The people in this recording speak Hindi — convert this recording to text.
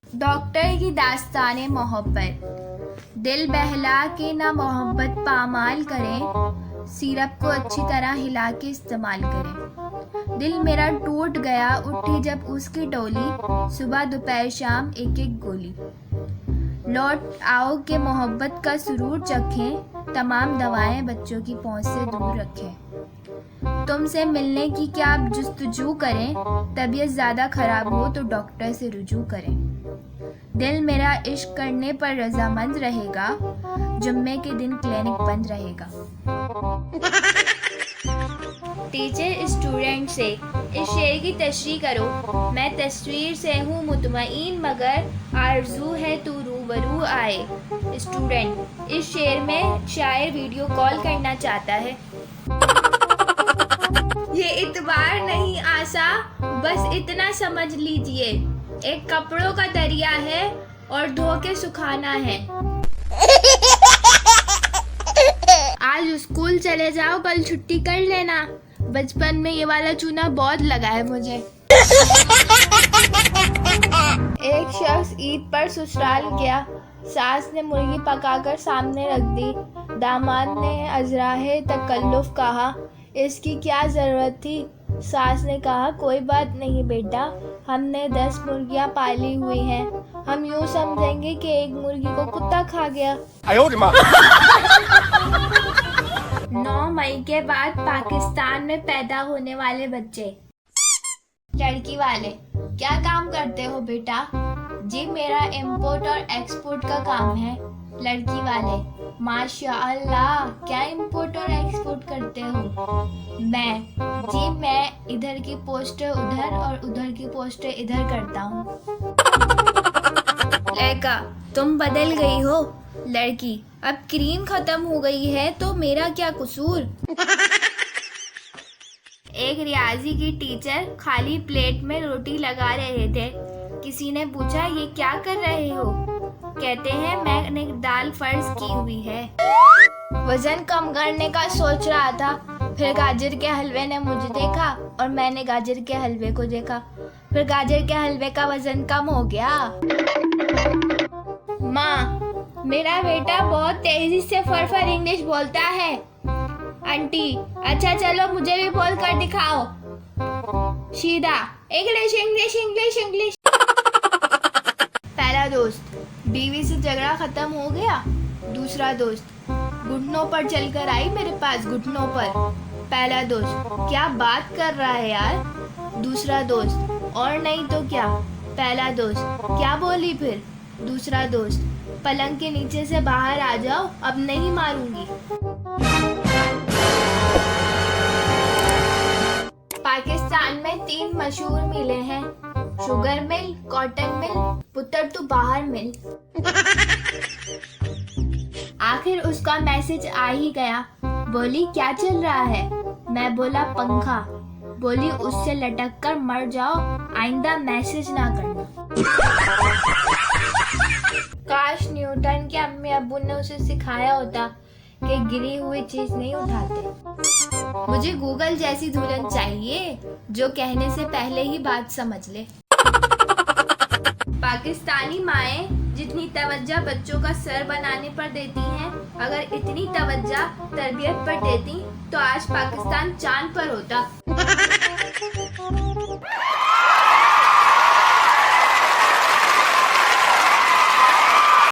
डॉक्टर की दास्ताने मोहब्बत। दिल बहला के ना मोहब्बत पामाल करें, सिरप को अच्छी तरह हिला के इस्तेमाल करें। दिल मेरा टूट गया उठी जब उसकी टोली, सुबह दोपहर शाम एक एक गोली। लौट आओ के मोहब्बत का सुरूर चखें, तमाम दवाएं बच्चों की पहुंच से दूर रखें। तुमसे मिलने की क्या आप जुस्तजू करें, तबीयत ज़्यादा ख़राब हो तो डॉक्टर से रुजू करें। दिल मेरा इश्क करने पर रजामंद रहेगा, जुम्मे के दिन क्लिनिक बंद रहेगा। टीचर स्टूडेंट से इस शेर की तशरीह करो। मैं तस्वीर से हूँ मुतमईन, मगर आरजू है तू रूबरू आए। स्टूडेंट, इस शेर में शायर वीडियो कॉल करना चाहता है। ये इतबार नहीं आसा, बस इतना समझ लीजिए, एक कपड़ों का दरिया है और धो के सुखाना है। आज स्कूल चले जाओ, कल छुट्टी कर लेना। बचपन में ये वाला चूना बहुत लगा है मुझे। एक शख्स ईद पर ससुराल गया, सास ने मुर्गी पकाकर सामने रख दी। दामाद ने अजराहे तकल्लुफ कहा, इसकी क्या जरूरत थी? सास ने कहा, कोई बात नहीं बेटा, हमने 10 मुर्गियां पाली हुई हैं। हम यूं समझेंगे कि एक मुर्गी को कुत्ता खा गया। 9 मई के बाद पाकिस्तान में पैदा होने वाले बच्चे। लड़की वाले, क्या काम करते हो बेटा? जी मेरा इंपोर्ट और एक्सपोर्ट का काम है। लड़की वाले, माशाअल्लाह, क्या इंपोर्ट और एक्सपोर्ट करते हो? मैं इधर की पोस्टर उधर और उधर की पोस्टर इधर करता हूँ। लड़का, तुम बदल गई हो। लड़की, अब क्रीम खत्म हो गई है तो मेरा क्या कसूर? एक रियाजी की टीचर खाली प्लेट में रोटी लगा रहे थे। किसी ने पूछा, ये क्या कर रहे हो? कहते हैं, मैंने दाल फर्ज की हुई है। वजन कम करने का सोच रहा था, फिर गाजर के हलवे ने मुझे देखा और मैंने गाजर के हलवे को देखा, फिर गाजर के हलवे का वजन कम हो गया। माँ, मेरा बेटा बहुत तेजी से फरफर इंग्लिश बोलता है। आंटी, अच्छा चलो मुझे भी बोल कर दिखाओ। शीदा, इंग्लिश इंग्लिश इंग्लिश इंग्लिश। पहला दोस्त, बीवी से झगड़ा खत्म हो गया। दूसरा दोस्त, घुटनों पर चलकर आई मेरे पास, घुटनों पर। पहला दोस्त, क्या बात कर रहा है यार? दूसरा दोस्त, और नहीं तो क्या? पहला दोस्त, क्या बोली फिर? दूसरा दोस्त, पलंग के नीचे से बाहर आ जाओ, अब नहीं मारूंगी। पाकिस्तान में 3 मशहूर मिलें हैं, शुगर मिल, कॉटन मिल, पुत्र तू बाहर मिल। आखिर उसका मैसेज आ ही गया। बोली, क्या चल रहा है? मैं बोला, पंखा। बोली, उससे लटक कर मर जाओ, आइंदा मैसेज ना करना। काश न्यूटन के अम्मी अब्बू ने उसे सिखाया होता कि गिरी हुई चीज नहीं उठाते। मुझे गूगल जैसी दुल्हन चाहिए जो कहने से पहले ही बात समझ ले। पाकिस्तानी माएँ जितनी तवज्जो बच्चों का सर बनाने पर देती हैं, अगर इतनी तवज्जो तरबियत पर देती तो आज पाकिस्तान चांद पर होता।